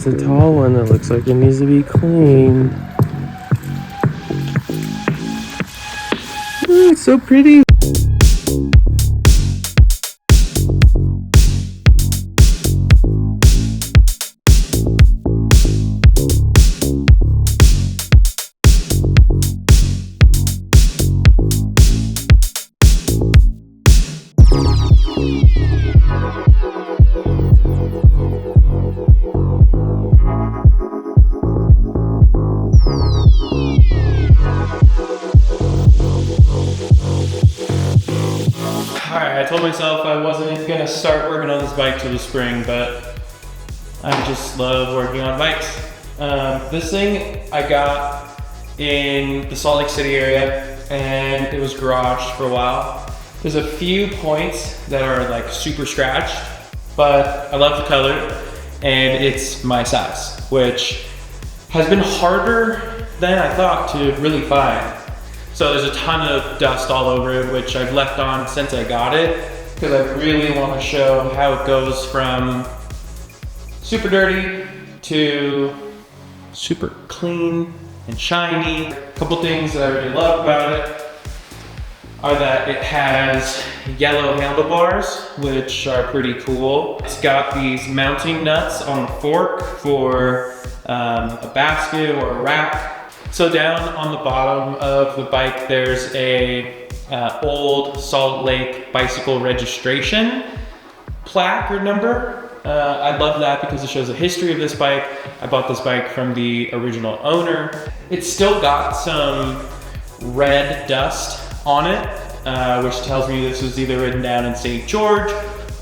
a tall one that looks like it needs to be cleaned. Ooh, it's so pretty. Alright, I told myself I wasn't gonna start working on this bike till the spring, but I just love working on bikes. This thing I got in the Salt Lake City area, and it was garaged for a while. There's a few points that are like super scratched, but I love the color, and it's my size, which has been harder than I thought to really find. So there's a ton of dust all over it, which I've left on since I got it, because I really want to show how it goes from super dirty to super clean and shiny. A couple things that I really love about it are that it has yellow handlebars, which are pretty cool. It's got these mounting nuts on the fork for a basket or a rack. So down on the bottom of the bike, there's a old Salt Lake bicycle registration plaque or number. I love that because it shows the history of this bike. I bought this bike from the original owner. It's still got some red dust on it, which tells me this was either written down in St. George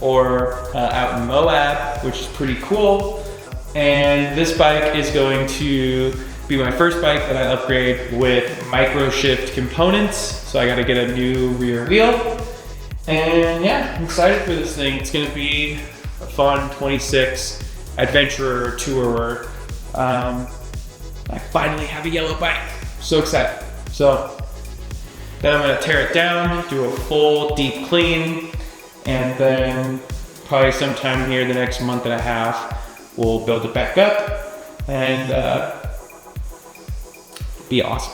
or out in Moab, which is pretty cool. And this bike is going to be my first bike that I upgrade with micro shift components. So I gotta get a new rear wheel. And yeah, I'm excited for this thing. It's gonna be a fun 26 adventurer tourer. I finally have a yellow bike. So excited. So then I'm gonna tear it down, do a full deep clean, and then probably sometime here the next month and a half, we'll build it back up and be awesome.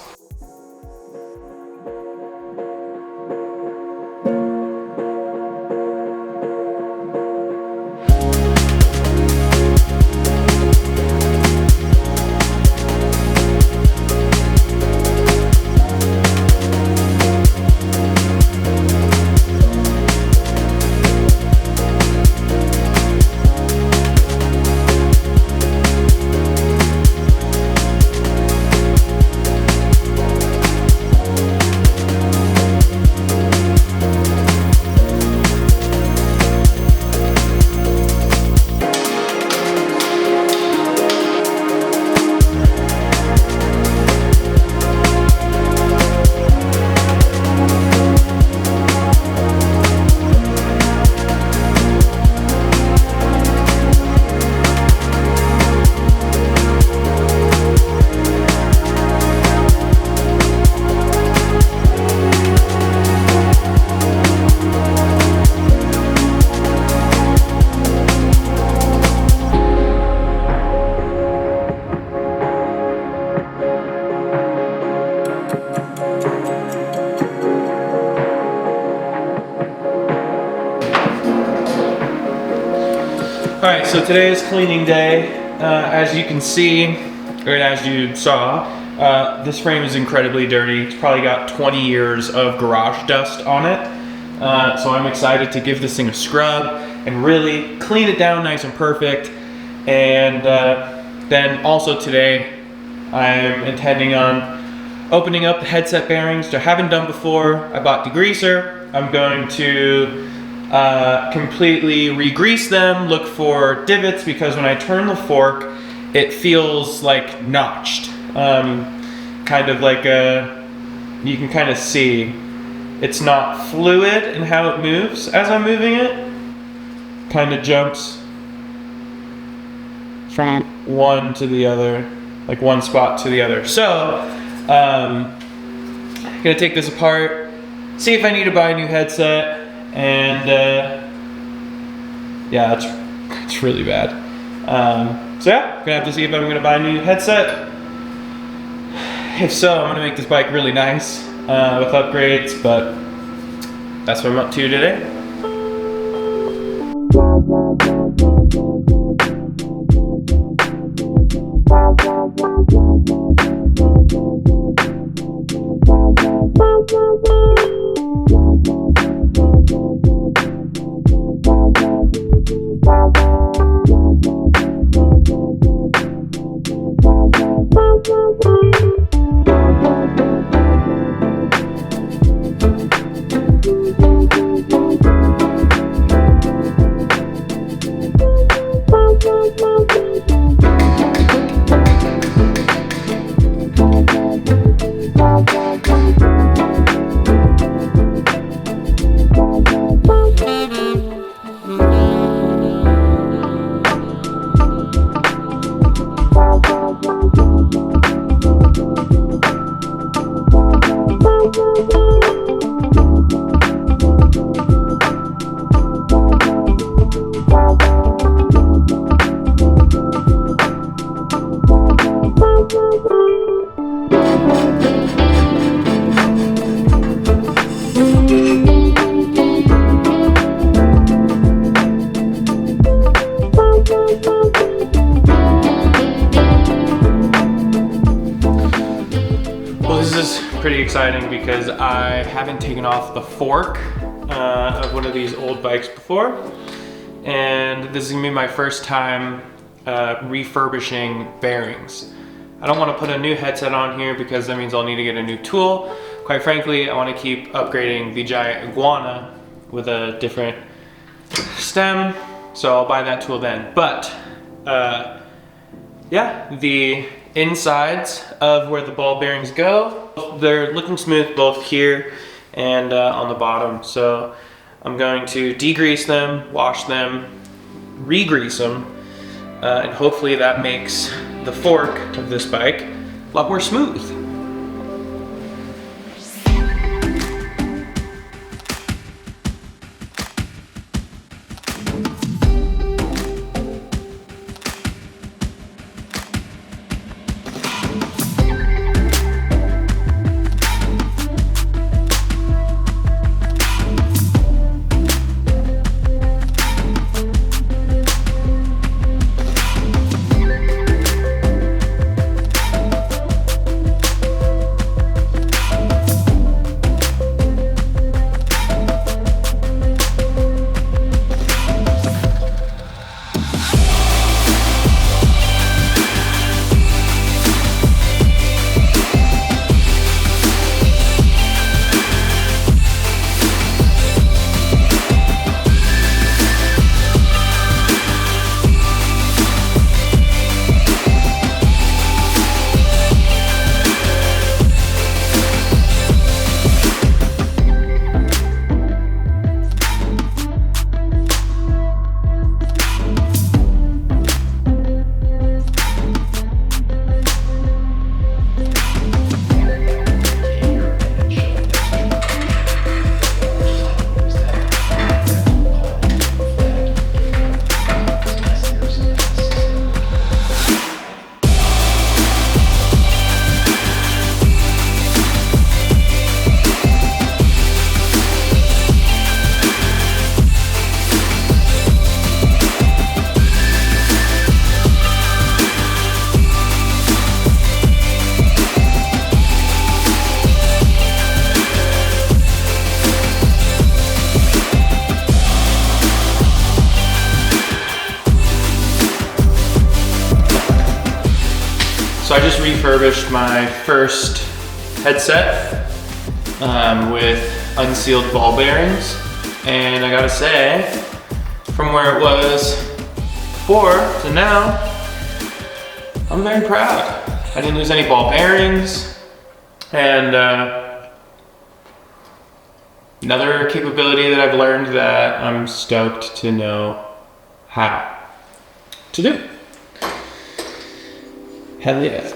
All right, so today is cleaning day. As you can see, or as you saw, this frame is incredibly dirty. It's probably got 20 years of garage dust on it. So I'm excited to give this thing a scrub and really clean it down nice and perfect. And then also today, I'm intending on opening up the headset bearings, which I haven't done before. I bought degreaser. I'm going to completely re-grease them, look for divots, because when I turn the fork, it feels like notched. Kind of like you can kind of see it's not fluid in how it moves as I'm moving it. Kind of jumps from one to the other, like one spot to the other. So, I'm gonna take this apart, see if I need to buy a new headset, and yeah, it's really bad. So yeah, gonna have to see if I'm gonna buy a new headset. If so, I'm gonna make this bike really nice with upgrades, but that's what I'm up to today. This is pretty exciting because I haven't taken off the fork of one of these old bikes before, and this is gonna be my first time refurbishing bearings. I don't want to put a new headset on here because that means I'll need to get a new tool. Quite frankly, I want to keep upgrading the giant iguana with a different stem, so I'll buy that tool then. But yeah, the insides of where the ball bearings go, they're looking smooth both here and on the bottom. So I'm going to degrease them, wash them, re-grease them, and hopefully that makes the fork of this bike a lot more smooth. So I just refurbished my first headset with unsealed ball bearings, and I gotta say, from where it was before to now, I'm very proud. I didn't lose any ball bearings, and another capability that I've learned that I'm stoked to know how to do. Hell yeah.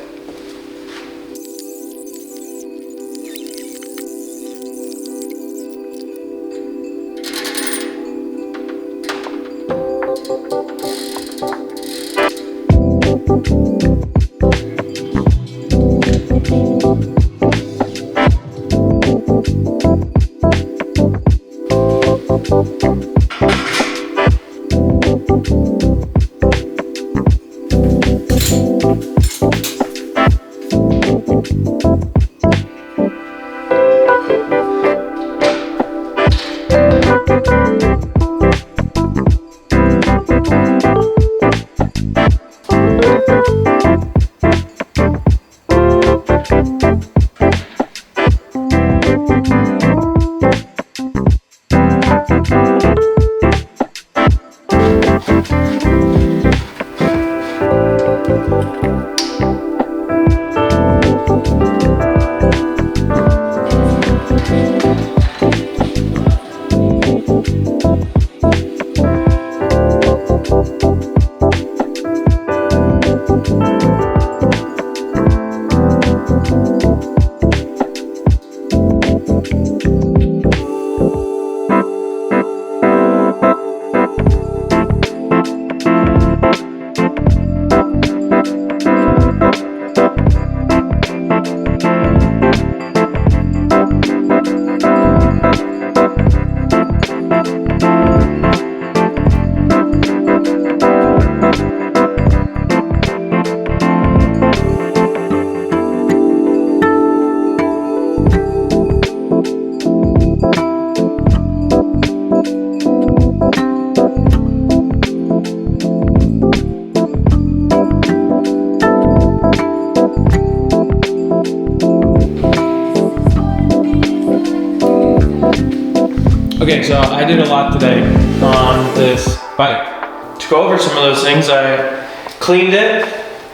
Okay, so I did a lot today on this bike. To go over some of those things, I cleaned it.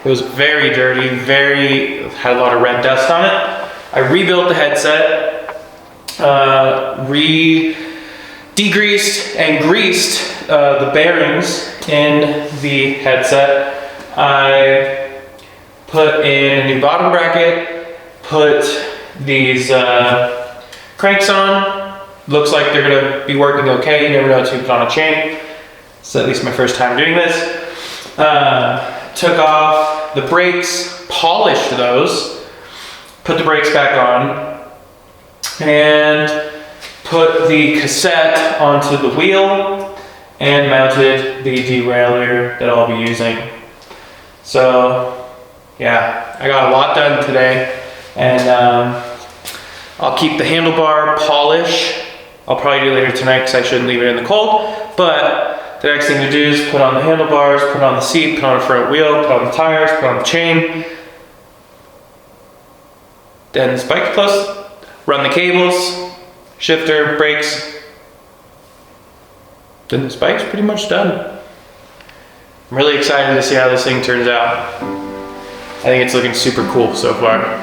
It was very dirty, had a lot of red dust on it. I rebuilt the headset, degreased and greased the bearings in the headset. I put in a new bottom bracket, put these cranks on. Looks like they're gonna be working okay. You never know until you put on a chain. It's at least my first time doing this. Took off the brakes, polished those, put the brakes back on, and put the cassette onto the wheel and mounted the derailleur that I'll be using. So yeah, I got a lot done today, and I'll keep the handlebar polish. I'll probably do later tonight because I shouldn't leave it in the cold. But the next thing to do is put on the handlebars, put on the seat, put on the front wheel, put on the tires, put on the chain. Then this bike's close. Run the cables, shifter, brakes. Then this bike's pretty much done. I'm really excited to see how this thing turns out. I think it's looking super cool so far.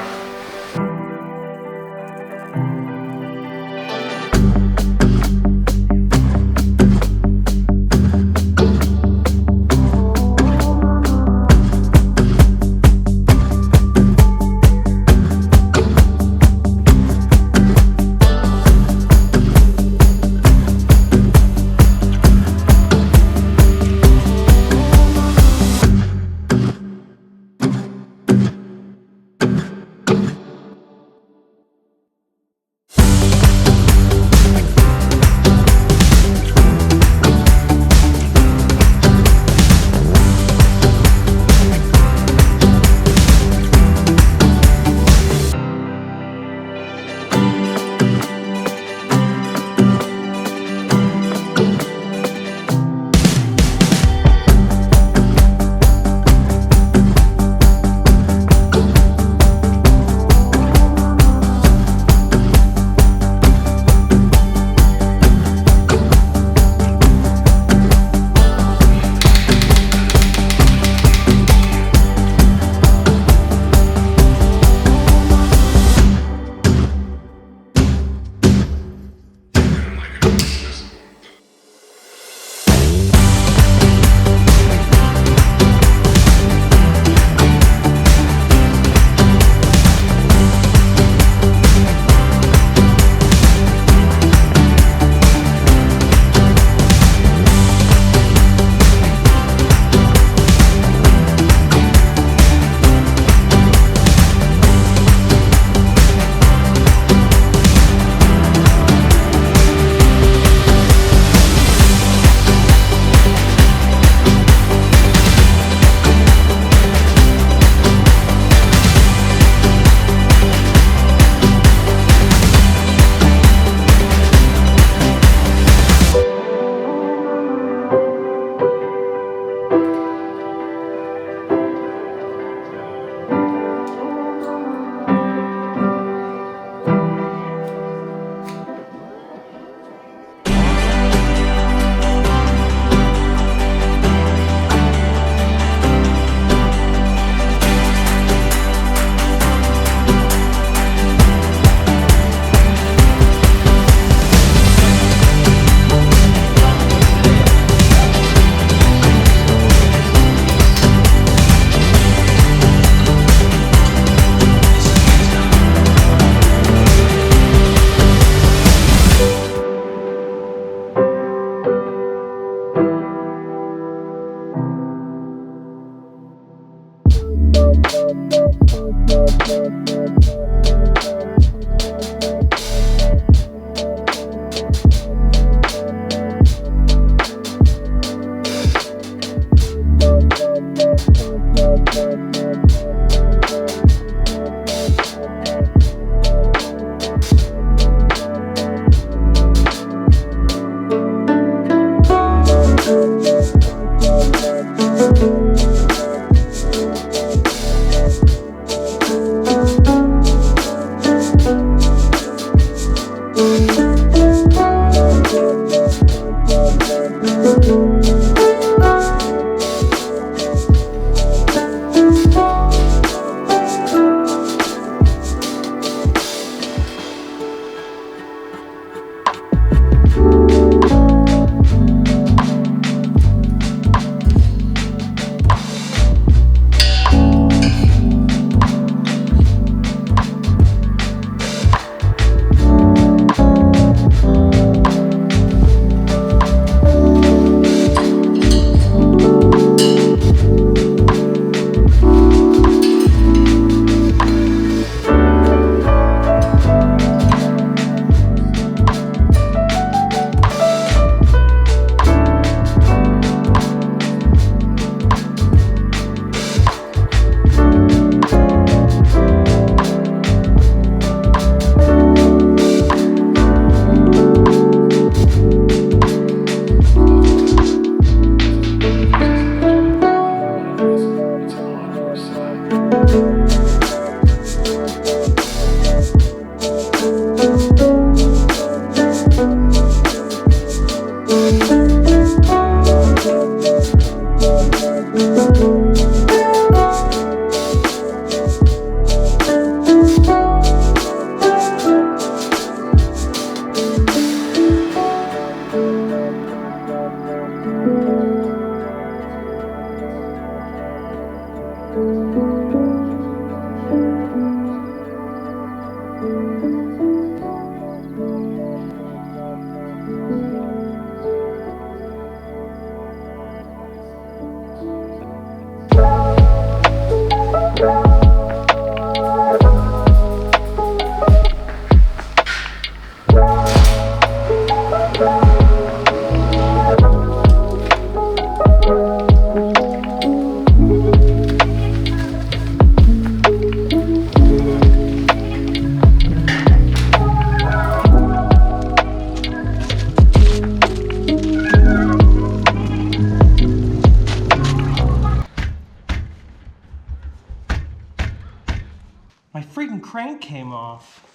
My freaking crank came off.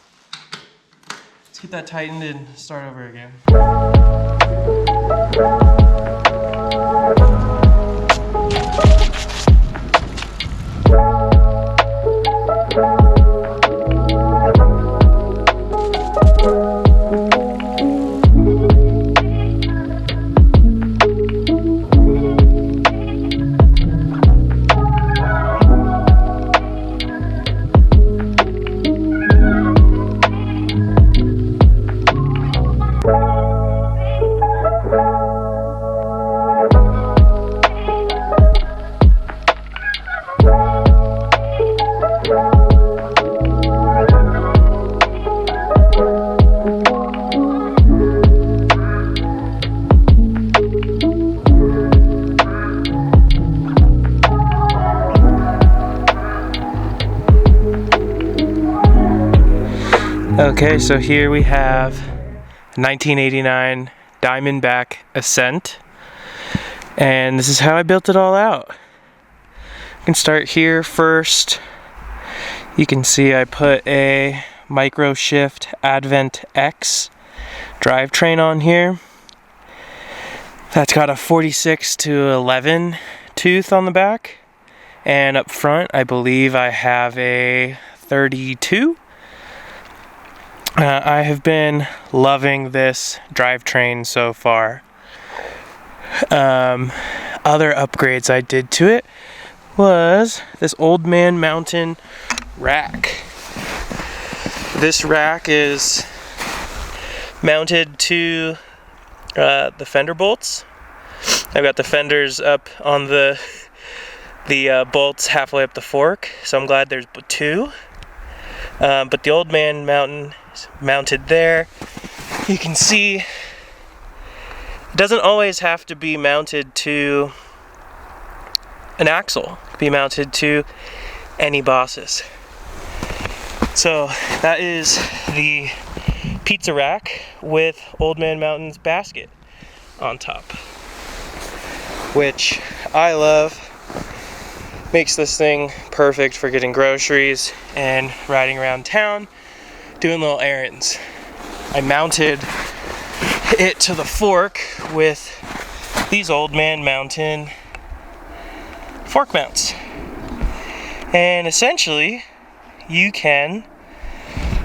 Let's get that tightened and start over again. Okay, so here we have 1989 Diamondback Ascent, and this is how I built it all out. You can start here first. You can see I put a Micro Shift Advent X drivetrain on here. That's got a 46 to 11 tooth on the back, and up front I believe I have a 32. I have been loving this drivetrain so far. Other upgrades I did to it was this Old Man Mountain rack. This rack is mounted to the fender bolts. I've got the fenders up on the the bolts halfway up the fork, so I'm glad there's two. But the Old Man Mountain is mounted there. You can see it doesn't always have to be mounted to an axle. It can be mounted to any bosses. So that is the pizza rack with Old Man Mountain's basket on top, which I love. Makes this thing perfect for getting groceries and riding around town, doing little errands. I mounted it to the fork with these Old Man Mountain fork mounts. And essentially, you can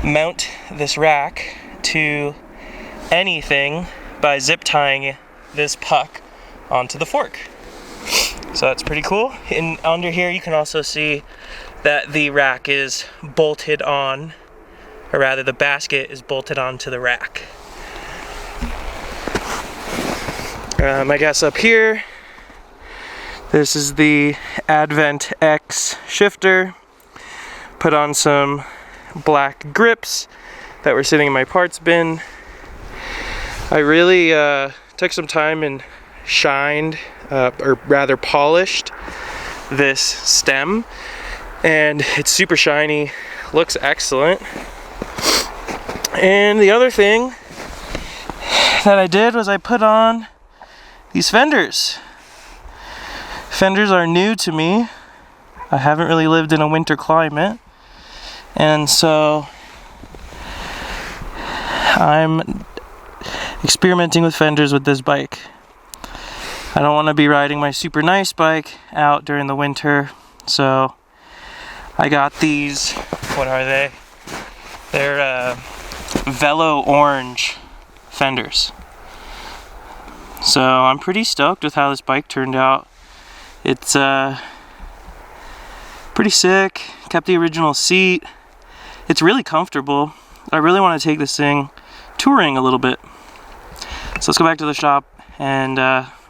mount this rack to anything by zip tying this puck onto the fork. So that's pretty cool. And under here you can also see that the rack is bolted on, or rather the basket is bolted onto the rack. I guess up here, this is the Advent X shifter. Put on some black grips that were sitting in my parts bin. I really took some time and shined, or rather polished, this stem, and it's super shiny, looks excellent. And the other thing that I did was I put on these fenders. Fenders are new to me. I haven't really lived in a winter climate, and so I'm experimenting with fenders with this bike. I don't want to be riding my super nice bike out during the winter, so I got these. What are they? They're Velo orange fenders. So I'm pretty stoked with how this bike turned out. It's pretty sick. Kept the original seat. It's really comfortable. I really want to take this thing touring a little bit. So let's go back to the shop and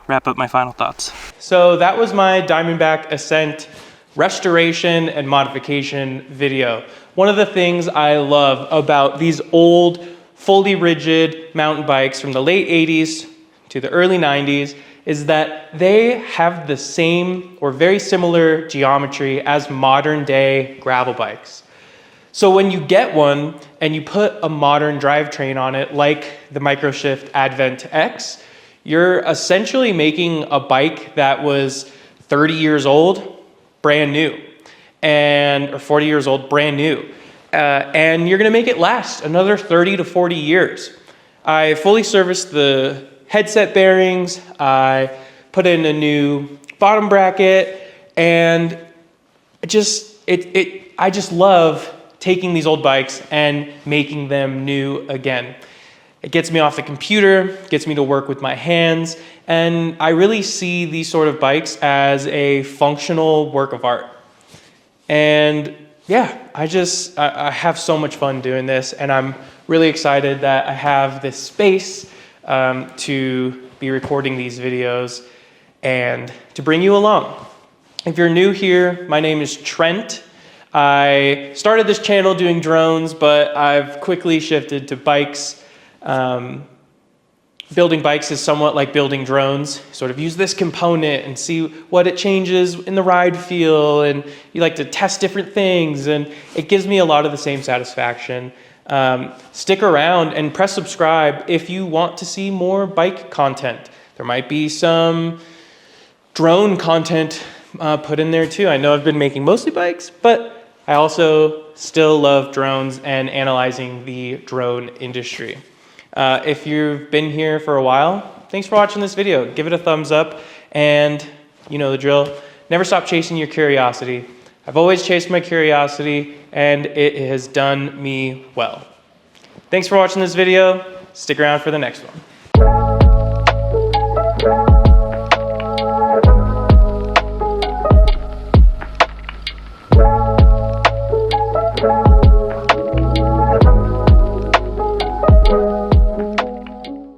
wrap up my final thoughts. So that was my Diamondback Ascent restoration and modification video. One of the things I love about these old, fully rigid mountain bikes from the late 80s to the early 90s is that they have the same or very similar geometry as modern day gravel bikes. So when you get one and you put a modern drivetrain on it, like the Microshift Advent X, you're essentially making a bike that was 30 years old, brand new, or 40 years old, brand new. And you're gonna make it last another 30 to 40 years. I fully serviced the headset bearings, I put in a new bottom bracket, and I just love taking these old bikes and making them new again. It gets me off the computer, gets me to work with my hands, and I really see these sort of bikes as a functional work of art. And yeah, I have so much fun doing this, and I'm really excited that I have this space to be recording these videos and to bring you along. If you're new here, my name is Trent. I started this channel doing drones, but I've quickly shifted to bikes. Building bikes is somewhat like building drones. Sort of use this component and see what it changes in the ride feel, and you like to test different things, and it gives me a lot of the same satisfaction. Stick around and press subscribe if you want to see more bike content. There might be some drone content put in there too. I know I've been making mostly bikes, but I also still love drones and analyzing the drone industry. If you've been here for a while, thanks for watching this video. Give it a thumbs up, and you know the drill. Never stop chasing your curiosity. I've always chased my curiosity, and it has done me well. Thanks for watching this video. Stick around for the next one.